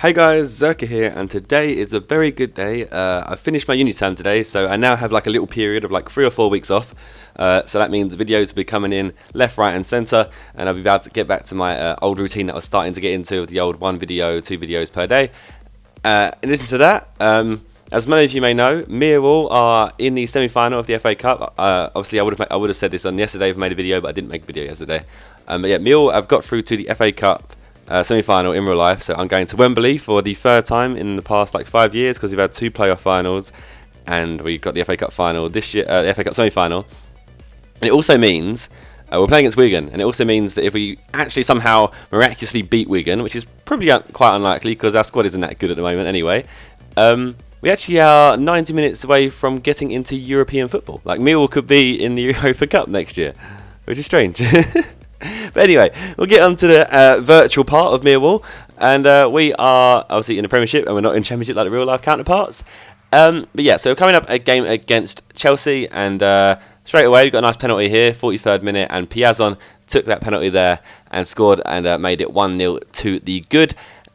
Hey guys, Zerkaa here, and today is a very good day. I finished my uni term today, so I now have like a little period of like 3 or 4 weeks off. So that means videos will be coming in left, right and centre, and I'll be able to get back to my old routine that I was starting to get into, the old 1 video, 2 videos per day. In addition to that, as many of you may know, Millwall are in the semi-final of the FA Cup. Obviously, I would have said this on yesterday if I made a video, but I didn't make a video yesterday. But yeah, Millwall have got through to the FA Cup semi-final in real life, so I'm going to Wembley for the 3rd time in the past like 5 years, because we've had 2 playoff finals and we got the FA Cup final this year, the FA Cup semi-final. And it also means we're playing against Wigan, and it also means that if we actually somehow miraculously beat Wigan, which is probably quite unlikely because our squad isn't that good at the moment anyway, we actually are 90 minutes away from getting into European football. Like, Millwall could be in the Europa Cup next year, which is strange. But anyway, we'll get on to the virtual part of Millwall, and we are obviously in the Premiership and we're not in Championship like the real life counterparts. But yeah, so we're coming up a game against Chelsea, and straight away we've got a nice penalty here, 43rd minute, and Piazon took that penalty there and scored and made it 1-0 to the good.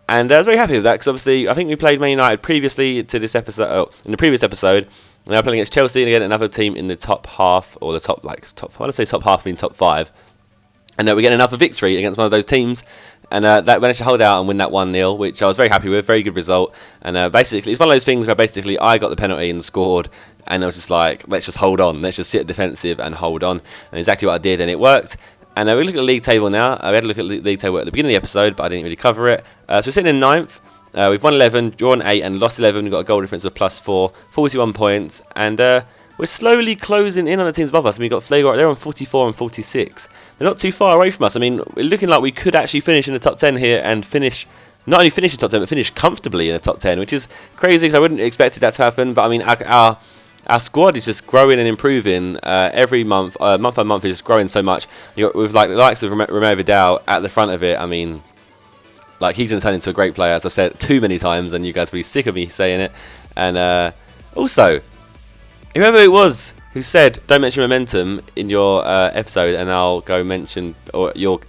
And I was very happy with that, because obviously I think we played Man United previously to this episode, in the previous episode. Now playing against Chelsea, and again another team in the top half, or the top I want to say top half, mean top 5. And we get another victory against one of those teams, and that managed to hold out and win that 1-0, which I was very happy with. Very good result. And basically, it's one of those things where basically I got the penalty and scored, and I was just like, let's just hold on, let's just sit defensive and hold on. And exactly what I did, and it worked. And we look at the league table now. We had a look at the league table at the beginning of the episode, but I didn't really cover it. So we're sitting in 9th. We've won 11, drawn 8, and lost 11. We've got a goal difference of +4, 41 points, and we're slowly closing in on the teams above us. I mean, we've got Flagor, they're on 44 and 46. They're not too far away from us. I mean, we're looking like we could actually finish in the top 10 here, and not only finish in the top 10, but finish comfortably in the top 10, which is crazy because I wouldn't have expected that to happen. But I mean, our squad is just growing and improving every month. Month by month is just growing so much. With like the likes of Romeo Vidal at the front of it, I mean, like, he's going to turn into a great player, as I've said too many times, and you guys will be sick of me saying it. And also, whoever it was who said don't mention momentum in your episode, and I'll go mention, or you'll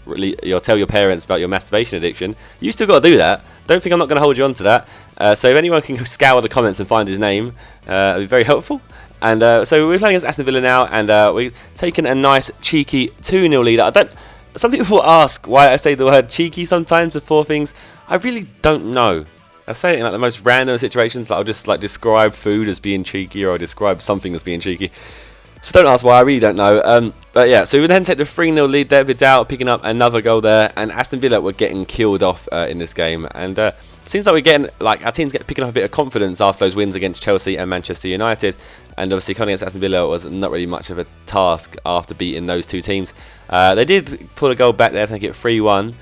tell your parents about your masturbation addiction, you still got to do that. Don't think I'm not going to hold you on to that. So if anyone can scour the comments and find his name, it'd be very helpful. And so we're playing against Aston Villa now, and we're taking a nice cheeky 2-0 lead. Some people ask why I say the word cheeky sometimes before things. I really don't know. I say it in like the most random situations. Like, I'll just like describe food as being cheeky, or I'll describe something as being cheeky. So don't ask why, I really don't know. But yeah, so we then take the 3-0 lead there. Vidal picking up another goal there, and Aston Villa were getting killed off in this game. And it seems like we're getting, like, our team's picking up a bit of confidence after those wins against Chelsea and Manchester United. And obviously coming against Aston Villa was not really much of a task after beating those 2 teams. They did pull a goal back there to make it 3-1.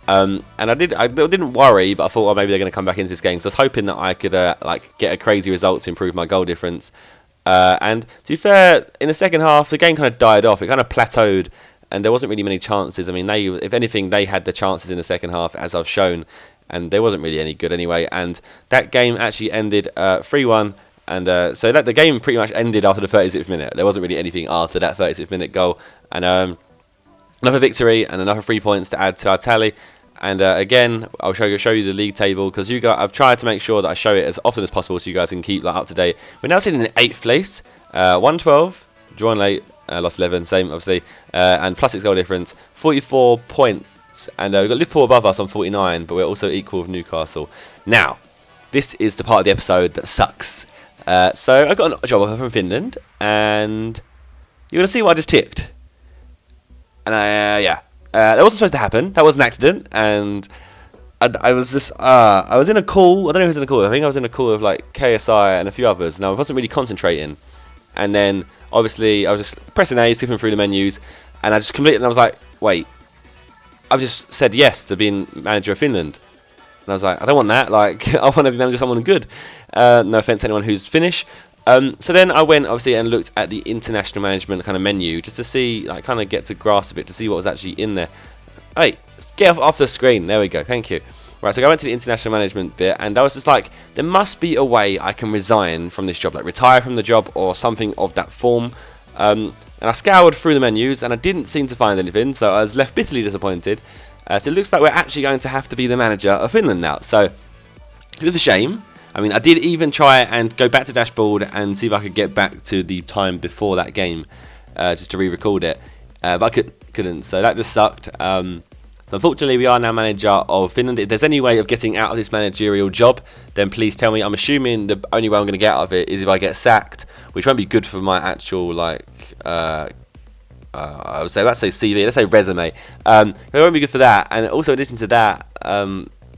And I didn't worry, but I thought, well, maybe they're going to come back into this game. So I was hoping that I could like get a crazy result to improve my goal difference. And to be fair, in the second half, the game kind of died off. It kind of plateaued, and there wasn't really many chances. I mean, if anything, they had the chances in the second half, as I've shown, and there wasn't really any good anyway. And that game actually ended 3-1. And so the game pretty much ended after the 36th minute. There wasn't really anything after that 36th minute goal. And another victory and another 3 points to add to our tally. And again, I'll show you the league table, because I've tried to make sure that I show it as often as possible so you guys can keep up to date. We're now sitting in 8th place, 1-12, drawn late, lost 11, same obviously, and +6 goal difference, 44 points. And we've got Liverpool above us on 49, but we're also equal with Newcastle. Now, this is the part of the episode that sucks. So I got a job offer from Finland, and you're going to see what I just ticked. And yeah. That wasn't supposed to happen. That was an accident, and I was just I was in a call. I don't know who was in a call. I think I was in a call with like KSI and a few others. Now I wasn't really concentrating, and then obviously I was just pressing A, skipping through the menus, and I just completed. And I was like, wait, I've just said yes to being manager of Finland, and I was like, I don't want that. Like, I want to be manager of someone good. No offense to anyone who's Finnish. So then I went, obviously, and looked at the international management kind of menu, just to see, like, kind of get to grasp of it, to see what was actually in there. Hey, get off the screen. There we go. Thank you. Right, so I went to the international management bit, and I was just like, there must be a way I can resign from this job, like retire from the job or something of that form. And I scoured through the menus, and I didn't seem to find anything, so I was left bitterly disappointed. So it looks like we're actually going to have to be the manager of Finland now. So a bit of a shame. I mean, I did even try and go back to dashboard and see if I could get back to the time before that game, just to re-record it, but I couldn't, so that just sucked. So unfortunately, we are now manager of Finland. If there's any way of getting out of this managerial job, then please tell me. I'm assuming the only way I'm going to get out of it is if I get sacked, which won't be good for my actual, like, I would say, let's say CV, let's say resume. It won't be good for that. And also, in addition to that,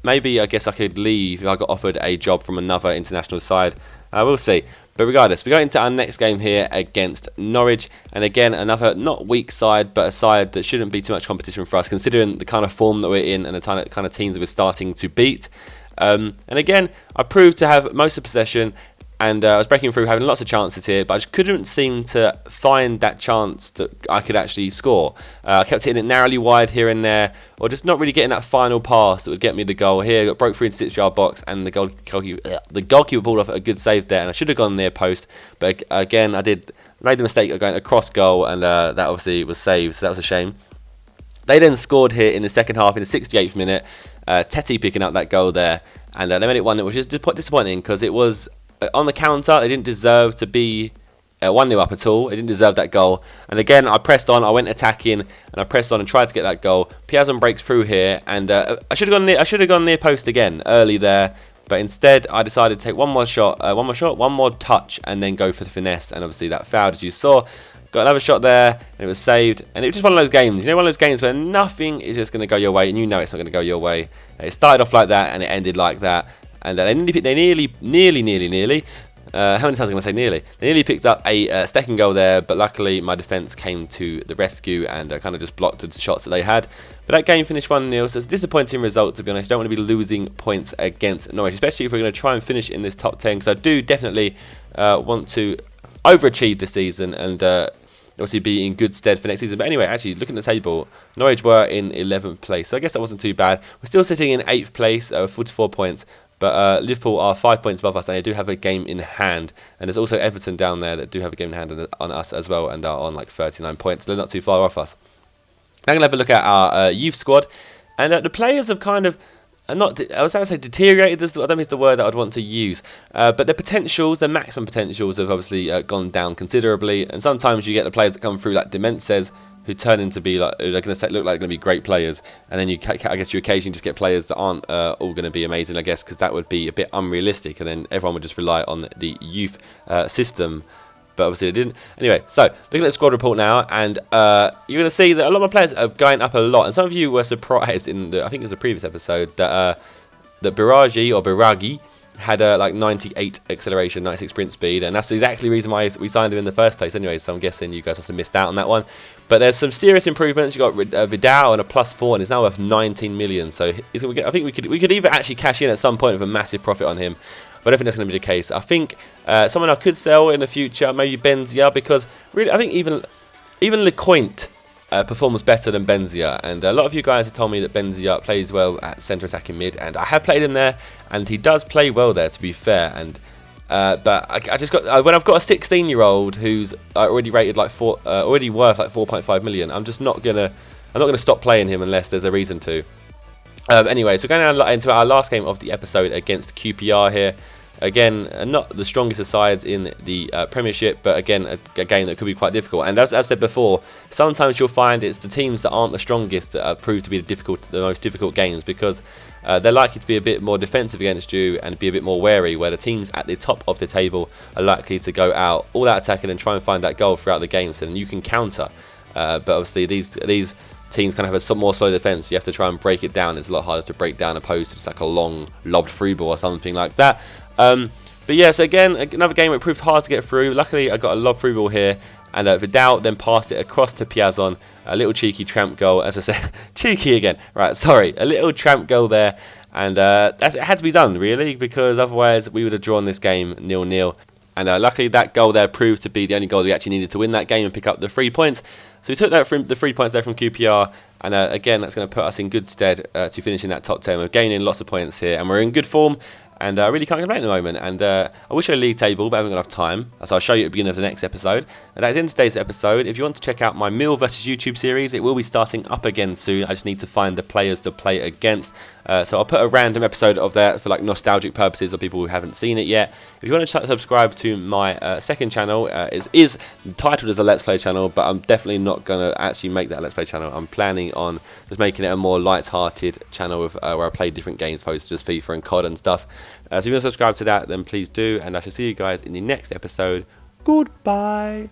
maybe I guess I could leave if I got offered a job from another international side. We'll see. But regardless, we go into our next game here against Norwich. And again, another not weak side, but a side that shouldn't be too much competition for us, considering the kind of form that we're in and the kind of teams that we're starting to beat. And again, I proved to have most of the possession. And I was breaking through, having lots of chances here, but I just couldn't seem to find that chance that I could actually score. I kept hitting it narrowly wide here and there, or just not really getting that final pass that would get me the goal. Here, got broke through into 6-yard box, and the goalkeeper pulled off a good save there, and I should have gone near post. But again, I made the mistake of going across goal, and that obviously was saved, so that was a shame. They then scored here in the second half, in the 68th minute. Teti picking up that goal there, and they made it 1-0, which is disappointing because it was on the counter. They didn't deserve to be 1-0 up at all. They didn't deserve that goal. And again, I pressed on. I went attacking, and I pressed on and tried to get that goal. Piazon breaks through here, and I should have gone near post again early there. But instead, I decided to take one more touch, and then go for the finesse. And obviously, that fouled, as you saw. Got another shot there, and it was saved. And it was just one of those games. You know, one of those games where nothing is just going to go your way, and you know it's not going to go your way. It started off like that, and it ended like that. And they nearly, how many times am I going to say nearly? They nearly picked up a second goal there, but luckily my defence came to the rescue and kind of just blocked the shots that they had. But that game finished 1-0, so it's a disappointing result, to be honest. I don't want to be losing points against Norwich, especially if we're going to try and finish in this top 10, because I do definitely want to overachieve this season and obviously be in good stead for next season. But anyway, actually, looking at the table, Norwich were in 11th place, so I guess that wasn't too bad. We're still sitting in 8th place, 44 points. But Liverpool are 5 points above us, and they do have a game in hand. And there's also Everton down there that do have a game in hand on us as well, and are on like 39 points. They're not too far off us. Now I'm going to have a look at our youth squad. And the players have kind of, I was going to say deteriorated, I don't think it's the word that I'd want to use. But the potentials, the maximum potentials have obviously gone down considerably. And sometimes you get the players that come through, like Dementes, who turn into be like, they're going to look like they're going to be great players, and then I guess you occasionally just get players that aren't all going to be amazing, I guess, because that would be a bit unrealistic, and then everyone would just rely on the youth system. But obviously they didn't. Anyway, so looking at the squad report now, and you're going to see that a lot of my players are going up a lot, and some of you were surprised in I think it was the previous episode that Biragi had like 98 acceleration, 96 sprint speed, and that's exactly the reason why we signed him in the first place anyway, so I'm guessing you guys also missed out on that one. But there's some serious improvements. You got Vidal and a +4, and it's now worth 19 million, so I think we could either actually cash in at some point with a massive profit on him, but I don't think that's going to be the case. I think someone I could sell in the future, maybe Benzia, because really I think even Lecointe performs better than Benzia, and a lot of you guys have told me that Benzia plays well at centre attacking mid, and I have played him there, and he does play well there, to be fair. And but I just got when I've got a 16-year-old who's already rated like already worth like 4.5 million, I'm not gonna stop playing him unless there's a reason to. Anyway, so going into our last game of the episode against QPR here. Again, not the strongest of sides in the Premiership, but again, a game that could be quite difficult. And as I said before, sometimes you'll find it's the teams that aren't the strongest that prove to be the most difficult games, because they're likely to be a bit more defensive against you and be a bit more wary, where the teams at the top of the table are likely to go out all out attacking and try and find that goal throughout the game, so then you can counter. But obviously these teams kind of have a more solid defence. You have to try and break it down. It's a lot harder to break down opposed to just like a long lobbed through ball or something like that. But yes, again, another game where it proved hard to get through. Luckily, I got a lob through ball here, and Vidal then passed it across to Piazon. A little cheeky tramp goal, as I said, cheeky again. Right, sorry, a little tramp goal there, and it had to be done really, because otherwise we would have drawn this game 0-0. And luckily, that goal there proved to be the only goal we actually needed to win that game and pick up the 3 points. So we took the 3 points there from QPR, and again, that's going to put us in good stead to finish in that top 10. We're gaining lots of points here, and we're in good form. and I really can't complain at the moment. And I wish I had a league table, but I haven't got enough time, so I'll show you at the beginning of the next episode. And that's in today's episode. If you want to check out my Mill vs YouTube series, it will be starting up again soon. I just need to find the players to play against, so I'll put a random episode of that for like nostalgic purposes of people who haven't seen it yet. If you want to subscribe to my second channel, it is titled as a Let's Play channel, but I'm definitely not going to actually make that Let's Play channel. I'm planning on just making it a more light-hearted channel with, where I play different games, opposed to just FIFA and COD and stuff. So if you want to subscribe to that, then please do, and I shall see you guys in the next episode. Goodbye.